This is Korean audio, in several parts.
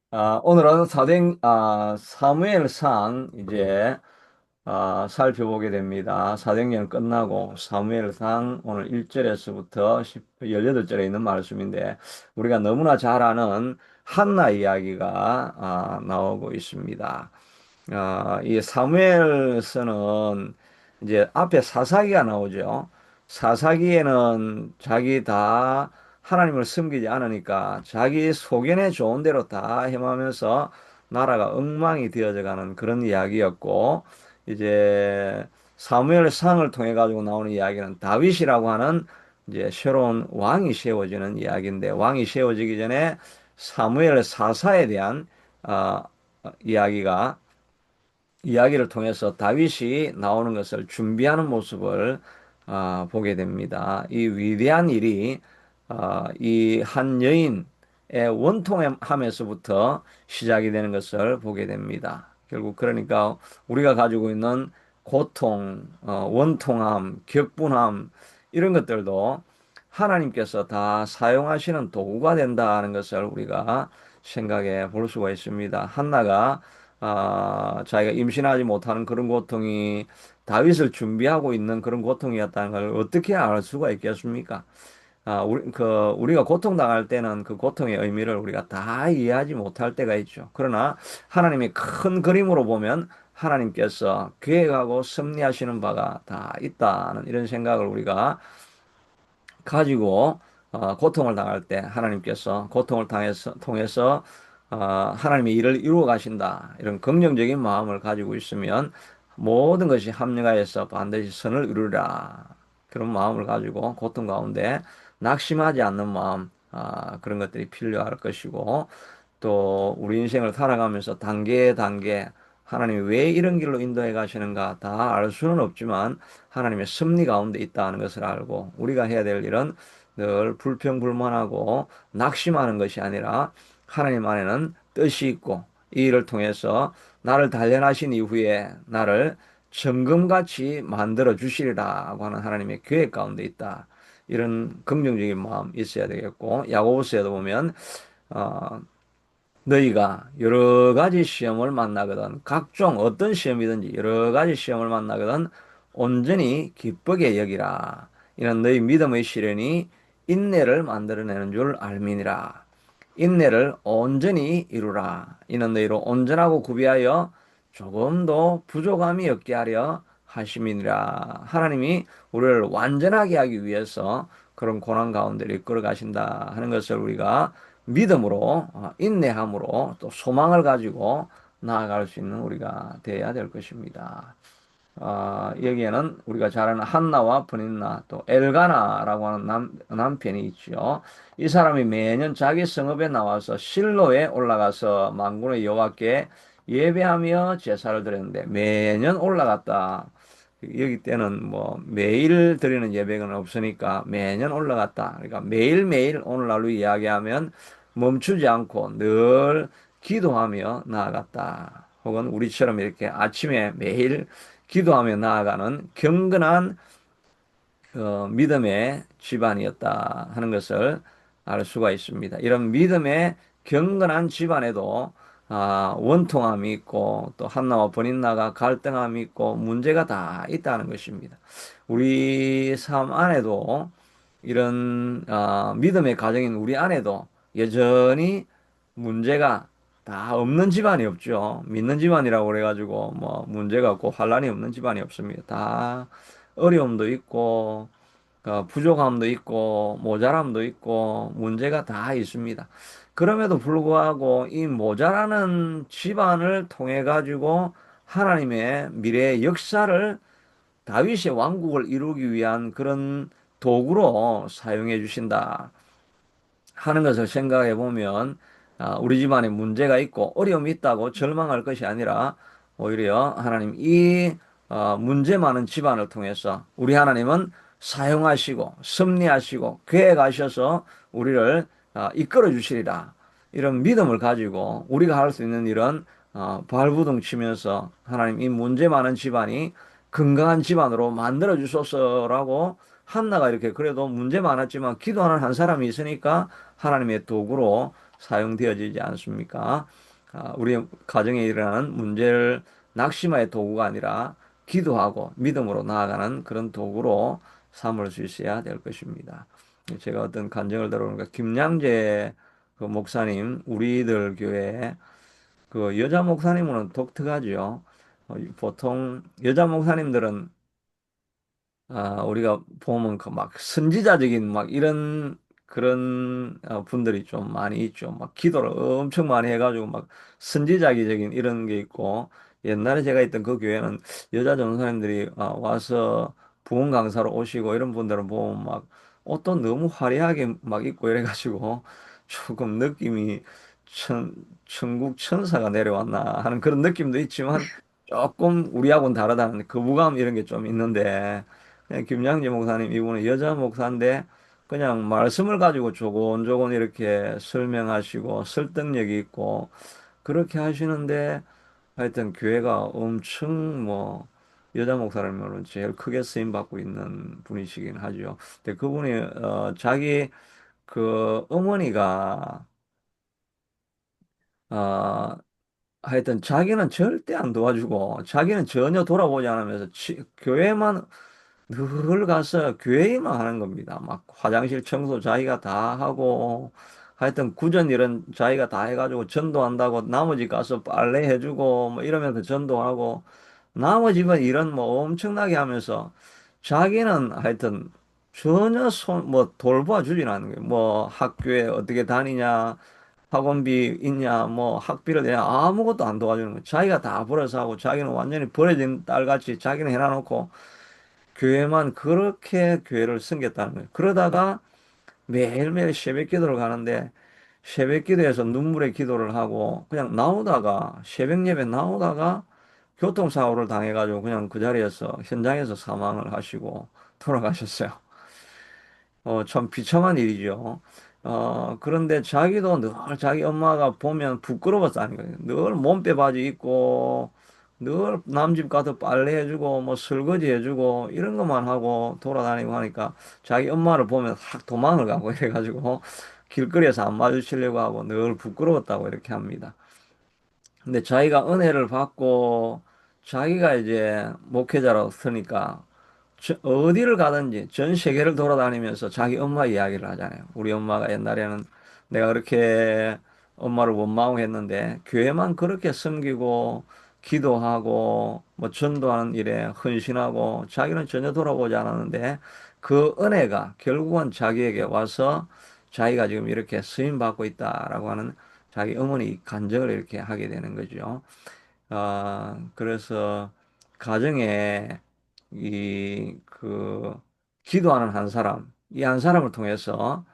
오늘은 사무엘상 이제 살펴보게 됩니다. 사도행전 끝나고 사무엘상 오늘 1절에서부터 18절에 있는 말씀인데 우리가 너무나 잘 아는 한나 이야기가 나오고 있습니다. 이 사무엘서는 이제 앞에 사사기가 나오죠. 사사기에는 자기 다 하나님을 섬기지 않으니까 자기 소견에 좋은 대로 다 행하면서 나라가 엉망이 되어져 가는 그런 이야기였고, 이제 사무엘상을 통해 가지고 나오는 이야기는 다윗이라고 하는 이제 새로운 왕이 세워지는 이야기인데, 왕이 세워지기 전에 사무엘 사사에 대한 아, 이야기가 이야기를 통해서 다윗이 나오는 것을 준비하는 모습을 보게 됩니다. 이 위대한 일이 이 한 여인의 원통함에서부터 시작이 되는 것을 보게 됩니다. 결국 그러니까 우리가 가지고 있는 고통, 원통함, 격분함 이런 것들도 하나님께서 다 사용하시는 도구가 된다는 것을 우리가 생각해 볼 수가 있습니다. 한나가 자기가 임신하지 못하는 그런 고통이 다윗을 준비하고 있는 그런 고통이었다는 걸 어떻게 알 수가 있겠습니까? 우리가 고통당할 때는 그 고통의 의미를 우리가 다 이해하지 못할 때가 있죠. 그러나 하나님의 큰 그림으로 보면 하나님께서 계획하고 섭리하시는 바가 다 있다는 이런 생각을 우리가 가지고 고통을 당할 때 하나님께서 고통을 통해서 하나님의 일을 이루어 가신다. 이런 긍정적인 마음을 가지고 있으면 모든 것이 합력하여서 반드시 선을 이루리라. 그런 마음을 가지고 고통 가운데 낙심하지 않는 마음, 그런 것들이 필요할 것이고, 또 우리 인생을 살아가면서 단계 단계 하나님이 왜 이런 길로 인도해 가시는가 다 알 수는 없지만 하나님의 섭리 가운데 있다는 것을 알고, 우리가 해야 될 일은 늘 불평불만하고 낙심하는 것이 아니라 하나님 안에는 뜻이 있고, 이 일을 통해서 나를 단련하신 이후에 나를 정금같이 만들어 주시리라고 하는 하나님의 계획 가운데 있다. 이런 긍정적인 마음 있어야 되겠고, 야고보서에도 보면 어, 너희가 여러 가지 시험을 만나거든, 각종 어떤 시험이든지 여러 가지 시험을 만나거든 온전히 기쁘게 여기라. 이는 너희 믿음의 시련이 인내를 만들어내는 줄 알미니라. 인내를 온전히 이루라. 이는 너희로 온전하고 구비하여 조금도 부족함이 없게 하려 하심이니라. 하나님이 우리를 완전하게 하기 위해서 그런 고난 가운데를 이끌어 가신다 하는 것을 우리가 믿음으로, 인내함으로 또 소망을 가지고 나아갈 수 있는 우리가 되어야 될 것입니다. 여기에는 우리가 잘 아는 한나와 브닌나 또 엘가나라고 하는 남편이 있죠. 이 사람이 매년 자기 성읍에 나와서 실로에 올라가서 만군의 여호와께 예배하며 제사를 드렸는데, 매년 올라갔다. 여기 때는 뭐 매일 드리는 예배는 없으니까 매년 올라갔다. 그러니까 매일매일 오늘날로 이야기하면 멈추지 않고 늘 기도하며 나아갔다. 혹은 우리처럼 이렇게 아침에 매일 기도하며 나아가는 경건한 믿음의 집안이었다 하는 것을 알 수가 있습니다. 이런 믿음의 경건한 집안에도 원통함이 있고 또 한나와 버닌나가 갈등함이 있고 문제가 다 있다는 것입니다. 우리 삶 안에도 이런 믿음의 가정인 우리 안에도 여전히 문제가 다 없는 집안이 없죠. 믿는 집안이라고 그래가지고 뭐 문제가 없고 환란이 없는 집안이 없습니다. 다 어려움도 있고 부족함도 있고 모자람도 있고 문제가 다 있습니다. 그럼에도 불구하고 이 모자라는 집안을 통해 가지고 하나님의 미래의 역사를, 다윗의 왕국을 이루기 위한 그런 도구로 사용해 주신다 하는 것을 생각해 보면, 우리 집안에 문제가 있고 어려움이 있다고 절망할 것이 아니라 오히려 하나님 이 문제 많은 집안을 통해서 우리 하나님은 사용하시고 섭리하시고 계획하셔서 우리를 이끌어 주시리라. 이런 믿음을 가지고 우리가 할 수 있는 일은 발부둥 치면서 하나님 이 문제 많은 집안이 건강한 집안으로 만들어 주소서라고, 한나가 이렇게 그래도 문제 많았지만 기도하는 한 사람이 있으니까 하나님의 도구로 사용되어지지 않습니까? 우리 가정에 일어나는 문제를 낙심의 도구가 아니라 기도하고 믿음으로 나아가는 그런 도구로 삼을 수 있어야 될 것입니다. 제가 어떤 간증을 들어보니까 김양재 그 목사님, 우리들 교회 그 여자 목사님은 독특하죠. 보통 여자 목사님들은 우리가 보면 그 막 선지자적인 막 이런 그런 분들이 좀 많이 있죠. 막 기도를 엄청 많이 해가지고 막 선지자적인 이런 게 있고 옛날에 제가 있던 그 교회는 여자 전도사님들이 와서 부흥 강사로 오시고 이런 분들은 보면 막 옷도 너무 화려하게 막 입고 이래가지고 조금 느낌이 천, 천국 천사가 내려왔나 하는 그런 느낌도 있지만 조금 우리하고는 다르다는 거부감 이런 게 좀 있는데 그냥 김양지 목사님 이분은 여자 목사인데 그냥 말씀을 가지고 조곤조곤 이렇게 설명하시고 설득력이 있고 그렇게 하시는데 하여튼 교회가 엄청 뭐 여자 목사라면 제일 크게 쓰임 받고 있는 분이시긴 하죠. 근데 그분이 자기 그 어머니가 어 하여튼 자기는 절대 안 도와주고 자기는 전혀 돌아보지 않으면서 교회만 늘 가서 교회 일만 하는 겁니다. 막 화장실 청소 자기가 다 하고 하여튼 구전 일은 자기가 다 해가지고 전도한다고 나머지 가서 빨래 해주고 뭐 이러면서 전도하고 나머지 뭐 일은 뭐 엄청나게 하면서 자기는 하여튼 전혀 뭐 돌봐 주진 않는 거예요. 뭐 학교에 어떻게 다니냐 학원비 있냐, 뭐 학비를 내냐, 아무것도 안 도와주는 거예요. 자기가 다 벌어서 하고, 자기는 완전히 버려진 딸같이 자기는 해놔놓고, 교회만 그렇게 교회를 섬겼다는 거예요. 그러다가 매일매일 새벽 기도를 가는데, 새벽 기도에서 눈물의 기도를 하고, 그냥 나오다가, 새벽 예배 나오다가, 교통사고를 당해가지고 그냥 그 자리에서, 현장에서 사망을 하시고, 돌아가셨어요. 참 비참한 일이죠. 그런데 자기도 늘 자기 엄마가 보면 부끄러워서 하는 거예요. 늘 몸빼 바지 입고, 늘 남 집 가서 빨래 해주고, 뭐 설거지 해주고, 이런 것만 하고 돌아다니고 하니까 자기 엄마를 보면 확 도망을 가고 이래가지고 길거리에서 안 마주치려고 하고 늘 부끄러웠다고 이렇게 합니다. 근데 자기가 은혜를 받고 자기가 이제 목회자로 서니까 어디를 가든지 전 세계를 돌아다니면서 자기 엄마 이야기를 하잖아요. 우리 엄마가 옛날에는 내가 그렇게 엄마를 원망했는데 교회만 그렇게 섬기고 기도하고 뭐 전도하는 일에 헌신하고 자기는 전혀 돌아보지 않았는데 그 은혜가 결국은 자기에게 와서 자기가 지금 이렇게 쓰임 받고 있다라고 하는 자기 어머니 간증을 이렇게 하게 되는 거죠. 그래서 가정에 기도하는 한 사람, 이 한 사람을 통해서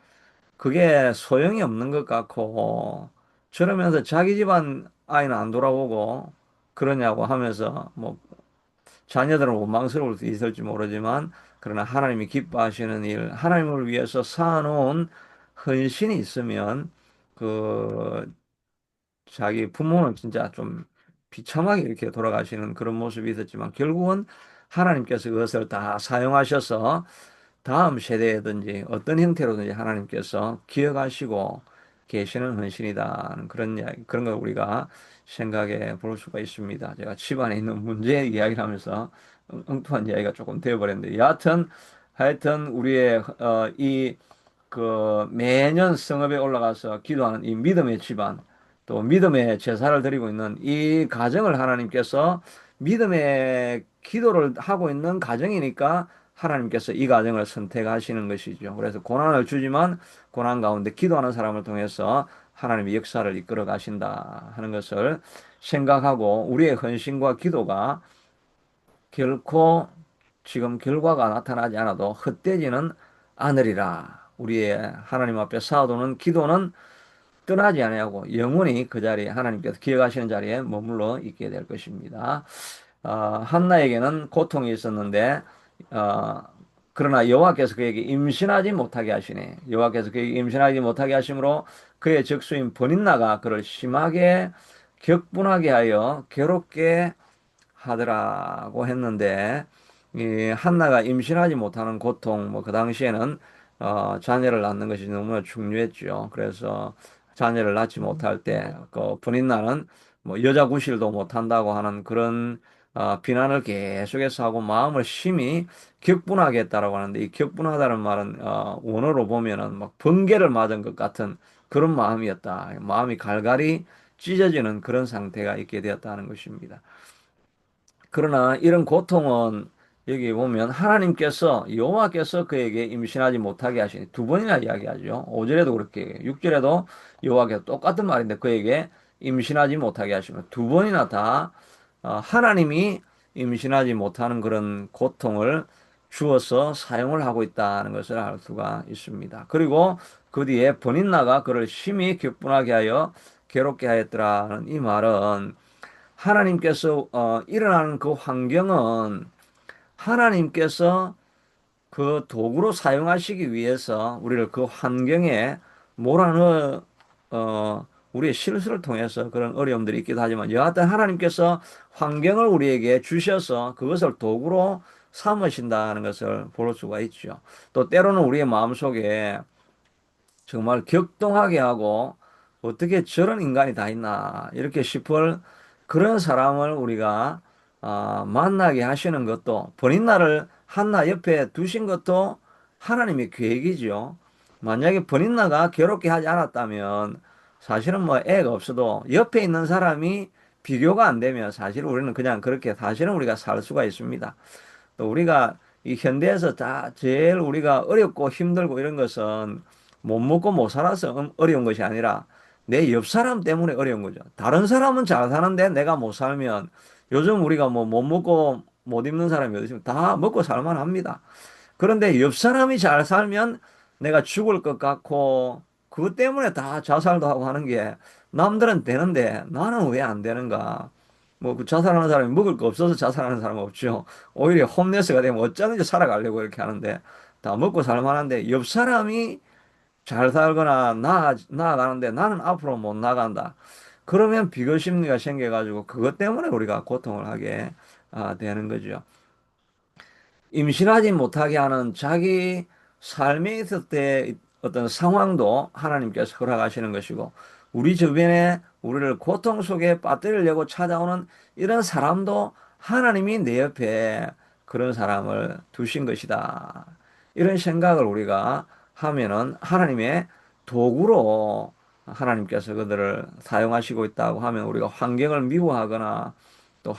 그게 소용이 없는 것 같고, 저러면서 자기 집안 아이는 안 돌아보고 그러냐고 하면서 뭐 자녀들은 원망스러울 수 있을지 모르지만, 그러나 하나님이 기뻐하시는 일, 하나님을 위해서 쌓아놓은 헌신이 있으면 그 자기 부모는 진짜 좀 비참하게 이렇게 돌아가시는 그런 모습이 있었지만 결국은 하나님께서 그것을 다 사용하셔서 다음 세대든지 어떤 형태로든지 하나님께서 기억하시고 계시는 헌신이다. 그런 이야기, 그런 걸 우리가 생각해 볼 수가 있습니다. 제가 집안에 있는 문제 이야기를 하면서 엉뚱한 이야기가 조금 되어버렸는데 여하튼 하여튼 우리의 이 그 매년 성읍에 올라가서 기도하는 이 믿음의 집안, 또 믿음의 제사를 드리고 있는 이 가정을 하나님께서 믿음의 기도를 하고 있는 가정이니까 하나님께서 이 가정을 선택하시는 것이죠. 그래서 고난을 주지만 고난 가운데 기도하는 사람을 통해서 하나님의 역사를 이끌어 가신다 하는 것을 생각하고 우리의 헌신과 기도가 결코 지금 결과가 나타나지 않아도 헛되지는 않으리라. 우리의 하나님 앞에 쌓아두는 기도는 떠나지 아니하고 영원히 그 자리에 하나님께서 기억하시는 자리에 머물러 있게 될 것입니다. 한나에게는 고통이 있었는데 어, 그러나 여호와께서 그에게 임신하지 못하게 하시네. 여호와께서 그에게 임신하지 못하게 하심으로 그의 적수인 버닌나가 그를 심하게 격분하게 하여 괴롭게 하더라고 했는데 이 한나가 임신하지 못하는 고통 뭐 그 당시에는 자녀를 낳는 것이 너무 중요했죠. 그래서 자녀를 낳지 못할 때, 그 본인나는 뭐 여자 구실도 못한다고 하는 그런 비난을 계속해서 하고 마음을 심히 격분하게 했다라고 하는데, 이 격분하다는 말은 원어로 보면은 막 번개를 맞은 것 같은 그런 마음이었다. 마음이 갈갈이 찢어지는 그런 상태가 있게 되었다는 것입니다. 그러나 이런 고통은 여기 보면 하나님께서 여호와께서 그에게 임신하지 못하게 하시니 두 번이나 이야기하죠. 5절에도 그렇게 6절에도 여호와께서 똑같은 말인데 그에게 임신하지 못하게 하시면 두 번이나 다 하나님이 임신하지 못하는 그런 고통을 주어서 사용을 하고 있다는 것을 알 수가 있습니다. 그리고 그 뒤에 번인나가 그를 심히 격분하게 하여 괴롭게 하였더라는 이 말은 하나님께서 일어나는 그 환경은 하나님께서 그 도구로 사용하시기 위해서 우리를 그 환경에 몰아넣어 우리의 실수를 통해서 그런 어려움들이 있기도 하지만 여하튼 하나님께서 환경을 우리에게 주셔서 그것을 도구로 삼으신다는 것을 볼 수가 있죠. 또 때로는 우리의 마음속에 정말 격동하게 하고 어떻게 저런 인간이 다 있나 이렇게 싶을 그런 사람을 우리가 만나게 하시는 것도 버린나를 한나 옆에 두신 것도 하나님의 계획이지요. 만약에 버린나가 괴롭게 하지 않았다면 사실은 뭐 애가 없어도 옆에 있는 사람이 비교가 안 되면 사실 우리는 그냥 그렇게 사실은 우리가 살 수가 있습니다. 또 우리가 이 현대에서 다 제일 우리가 어렵고 힘들고 이런 것은 못 먹고 못 살아서 어려운 것이 아니라 내 옆 사람 때문에 어려운 거죠. 다른 사람은 잘 사는데 내가 못 살면 요즘 우리가 뭐 못 먹고 못 입는 사람이 어디 있습니까? 다 먹고 살만 합니다. 그런데 옆 사람이 잘 살면 내가 죽을 것 같고 그것 때문에 다 자살도 하고 하는 게 남들은 되는데 나는 왜 안 되는가? 뭐 그 자살하는 사람이 먹을 거 없어서 자살하는 사람은 없죠. 오히려 홈레스가 되면 어쩌든지 살아가려고 이렇게 하는데 다 먹고 살만한데 옆 사람이 잘 살거나 나아가는데 나는 앞으로 못 나간다. 그러면 비교 심리가 생겨가지고 그것 때문에 우리가 고통을 하게 되는 거죠. 임신하지 못하게 하는 자기 삶에 있을 때 어떤 상황도 하나님께서 허락하시는 것이고, 우리 주변에 우리를 고통 속에 빠뜨리려고 찾아오는 이런 사람도 하나님이 내 옆에 그런 사람을 두신 것이다. 이런 생각을 우리가 하면은 하나님의 도구로 하나님께서 그들을 사용하시고 있다고 하면 우리가 환경을 미워하거나 또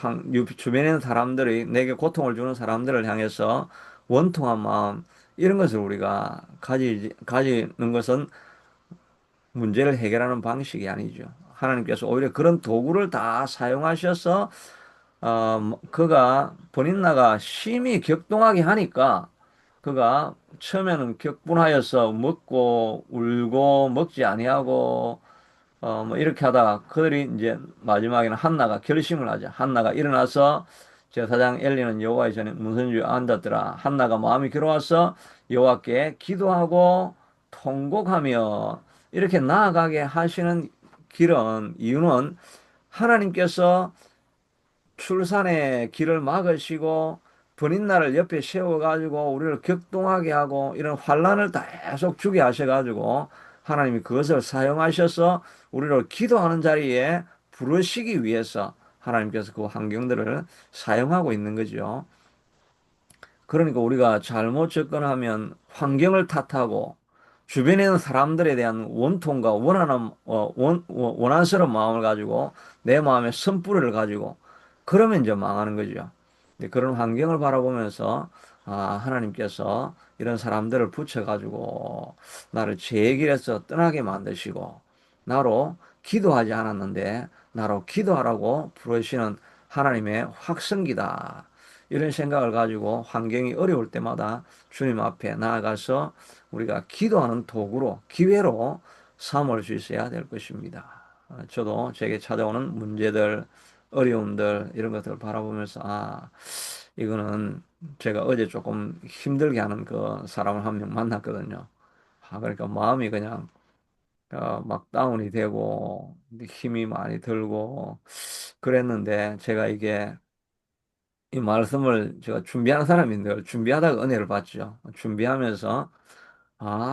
주변에 있는 사람들이 내게 고통을 주는 사람들을 향해서 원통한 마음 이런 것을 우리가 가지는 것은 문제를 해결하는 방식이 아니죠. 하나님께서 오히려 그런 도구를 다 사용하셔서 그가 본인나가 심히 격동하게 하니까 그가 처음에는 격분하여서 먹고 울고 먹지 아니하고 뭐 이렇게 하다가 그들이 이제 마지막에는 한나가 결심을 하자. 한나가 일어나서 제사장 엘리는 여호와의 전에 문선주에 앉았더라. 한나가 마음이 괴로워서 여호와께 기도하고 통곡하며 이렇게 나아가게 하시는 길은 이유는 하나님께서 출산의 길을 막으시고 본인나를 옆에 세워가지고 우리를 격동하게 하고 이런 환란을 계속 주게 하셔가지고 하나님이 그것을 사용하셔서 우리를 기도하는 자리에 부르시기 위해서 하나님께서 그 환경들을 사용하고 있는 거죠. 그러니까 우리가 잘못 접근하면 환경을 탓하고 주변에 있는 사람들에 대한 원통과 원한스러운 마음을 가지고 내 마음에 선뿌리를 가지고 그러면 이제 망하는 거죠. 근데 그런 환경을 바라보면서 하나님께서 이런 사람들을 붙여가지고 나를 제 길에서 떠나게 만드시고 나로 기도하지 않았는데 나로 기도하라고 부르시는 하나님의 확성기다. 이런 생각을 가지고 환경이 어려울 때마다 주님 앞에 나아가서 우리가 기도하는 도구로, 기회로 삼을 수 있어야 될 것입니다. 저도 제게 찾아오는 문제들, 어려움들, 이런 것들을 바라보면서, 이거는 제가 어제 조금 힘들게 하는 그 사람을 한 명 만났거든요. 그러니까 마음이 그냥, 막 다운이 되고, 힘이 많이 들고, 그랬는데, 제가 이게 이 말씀을 제가 준비하는 사람인데 준비하다가 은혜를 받죠. 준비하면서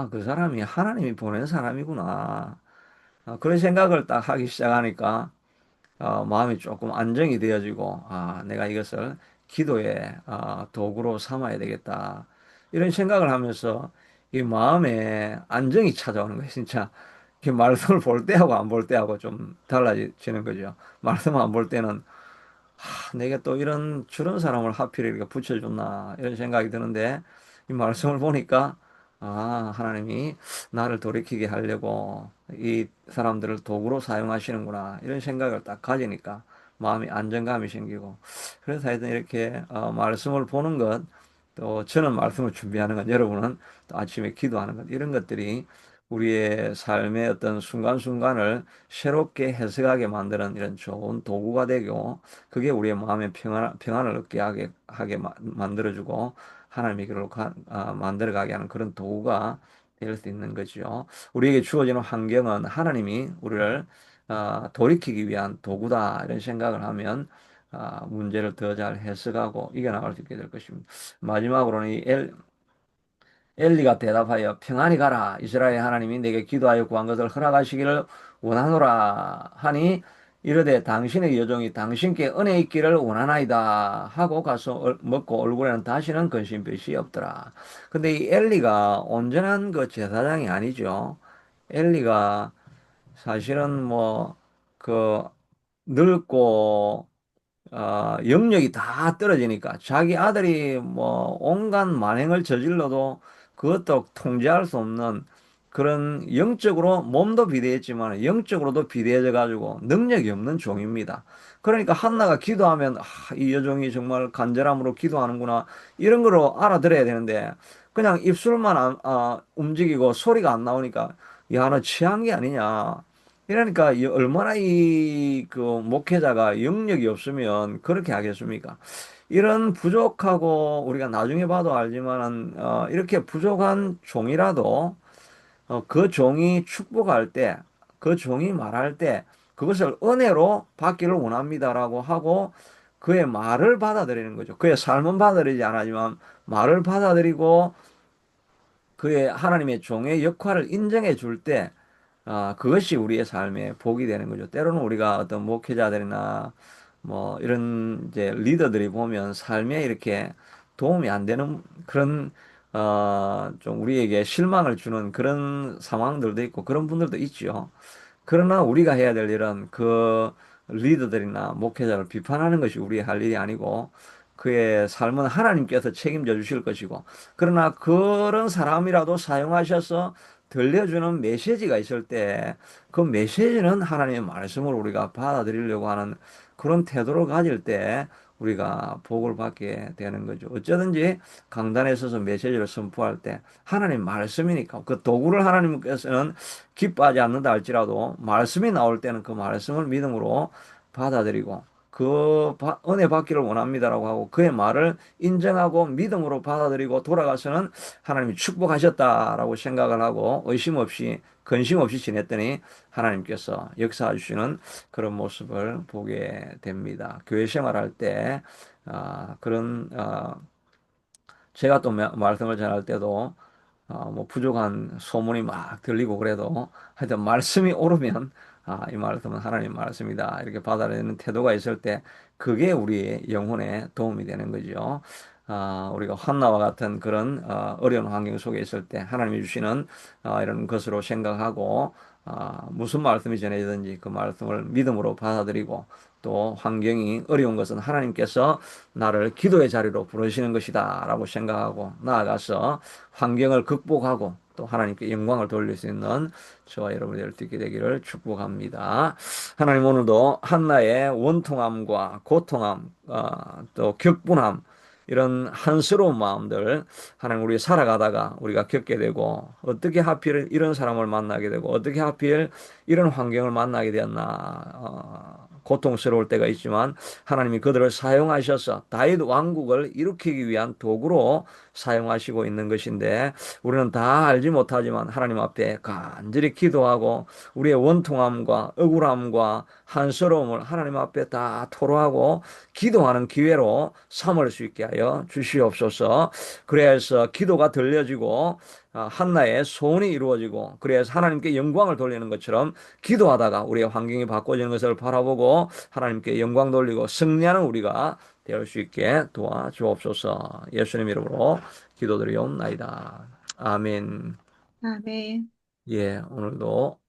그 사람이 하나님이 보낸 사람이구나. 그런 생각을 딱 하기 시작하니까 마음이 조금 안정이 되어지고, 내가 이것을 기도의 도구로 삼아야 되겠다. 이런 생각을 하면서 이 마음에 안정이 찾아오는 거예요, 진짜. 이 말씀을 볼 때하고 안 볼 때하고 좀 달라지는 거죠. 말씀 안 볼 때는 내가 또 저런 사람을 하필 이렇게 붙여줬나, 이런 생각이 드는데, 이 말씀을 보니까, 하나님이 나를 돌이키게 하려고 이 사람들을 도구로 사용하시는구나, 이런 생각을 딱 가지니까 마음이 안정감이 생기고, 그래서 하여튼 이렇게, 말씀을 보는 것, 또 저는 말씀을 준비하는 것, 여러분은 또 아침에 기도하는 것, 이런 것들이 우리의 삶의 어떤 순간순간을 새롭게 해석하게 만드는 이런 좋은 도구가 되고, 그게 우리의 마음의 평안을 얻게 하게 만들어주고, 하나님의 길로 만들어가게 하는 그런 도구가 될 수 있는 거죠. 우리에게 주어지는 환경은 하나님이 우리를 돌이키기 위한 도구다, 이런 생각을 하면 문제를 더 잘 해석하고 이겨나갈 수 있게 될 것입니다. 마지막으로는 엘리가 대답하여 평안히 가라. 이스라엘 하나님이 내게 기도하여 구한 것을 허락하시기를 원하노라 하니, 이르되 당신의 여종이 당신께 은혜 있기를 원하나이다 하고 가서 먹고 얼굴에는 다시는 근심볕이 없더라. 근데 이 엘리가 온전한 그 제사장이 아니죠. 엘리가 사실은 뭐 그 늙고 영역이 다 떨어지니까 자기 아들이 뭐 온갖 만행을 저질러도 그것도 통제할 수 없는, 그런 영적으로 몸도 비대했지만 영적으로도 비대해져 가지고 능력이 없는 종입니다. 그러니까 한나가 기도하면 이 여종이 정말 간절함으로 기도하는구나, 이런 거로 알아들어야 되는데, 그냥 입술만 움직이고 소리가 안 나오니까 야, 너 취한 게 아니냐, 그러니까 얼마나 이 그 목회자가 영역이 없으면 그렇게 하겠습니까? 이런 부족하고, 우리가 나중에 봐도 알지만은 이렇게 부족한 종이라도 그 종이 축복할 때, 그 종이 말할 때 그것을 은혜로 받기를 원합니다라고 하고 그의 말을 받아들이는 거죠. 그의 삶은 받아들이지 않았지만 말을 받아들이고 그의 하나님의 종의 역할을 인정해 줄 때, 그것이 우리의 삶에 복이 되는 거죠. 때로는 우리가 어떤 목회자들이나 뭐 이런 이제 리더들이 보면 삶에 이렇게 도움이 안 되는 그런, 좀 우리에게 실망을 주는 그런 상황들도 있고 그런 분들도 있죠. 그러나 우리가 해야 될 일은 그 리더들이나 목회자를 비판하는 것이 우리의 할 일이 아니고, 그의 삶은 하나님께서 책임져 주실 것이고, 그러나 그런 사람이라도 사용하셔서 들려주는 메시지가 있을 때 그 메시지는 하나님의 말씀을 우리가 받아들이려고 하는 그런 태도를 가질 때 우리가 복을 받게 되는 거죠. 어쩌든지 강단에 서서 메시지를 선포할 때 하나님 말씀이니까, 그 도구를 하나님께서는 기뻐하지 않는다 할지라도 말씀이 나올 때는 그 말씀을 믿음으로 받아들이고 은혜 받기를 원합니다라고 하고 그의 말을 인정하고 믿음으로 받아들이고 돌아가서는 하나님이 축복하셨다라고 생각을 하고 의심 없이 근심 없이 지냈더니 하나님께서 역사해 주시는 그런 모습을 보게 됩니다. 교회 생활할 때 그런, 제가 또 말씀을 전할 때도 뭐 부족한 소문이 막 들리고 그래도 하여튼 말씀이 오르면 이 말씀은 하나님 말씀이다, 이렇게 받아들이는 태도가 있을 때 그게 우리의 영혼에 도움이 되는 거죠. 우리가 한나와 같은 그런 어려운 환경 속에 있을 때 하나님이 주시는 이런 것으로 생각하고, 무슨 말씀이 전해지든지 그 말씀을 믿음으로 받아들이고, 또 환경이 어려운 것은 하나님께서 나를 기도의 자리로 부르시는 것이다 라고 생각하고 나아가서 환경을 극복하고 또 하나님께 영광을 돌릴 수 있는 저와 여러분이 될 수 있게 되기를 축복합니다. 하나님, 오늘도 한나의 원통함과 고통함, 또 격분함, 이런 한스러운 마음들, 하나님, 우리 살아가다가 우리가 겪게 되고 어떻게 하필 이런 사람을 만나게 되고 어떻게 하필 이런 환경을 만나게 되었나, 고통스러울 때가 있지만 하나님이 그들을 사용하셔서 다윗 왕국을 일으키기 위한 도구로 사용하시고 있는 것인데, 우리는 다 알지 못하지만 하나님 앞에 간절히 기도하고 우리의 원통함과 억울함과 한스러움을 하나님 앞에 다 토로하고 기도하는 기회로 삼을 수 있게 하여 주시옵소서. 그래야 해서 기도가 들려지고 한나의 소원이 이루어지고 그래서 하나님께 영광을 돌리는 것처럼 기도하다가 우리의 환경이 바꿔지는 것을 바라보고 하나님께 영광 돌리고 승리하는 우리가 될 수 있게 도와주옵소서. 예수님 이름으로 기도드리옵나이다. 아멘. 아멘. 예, 오늘도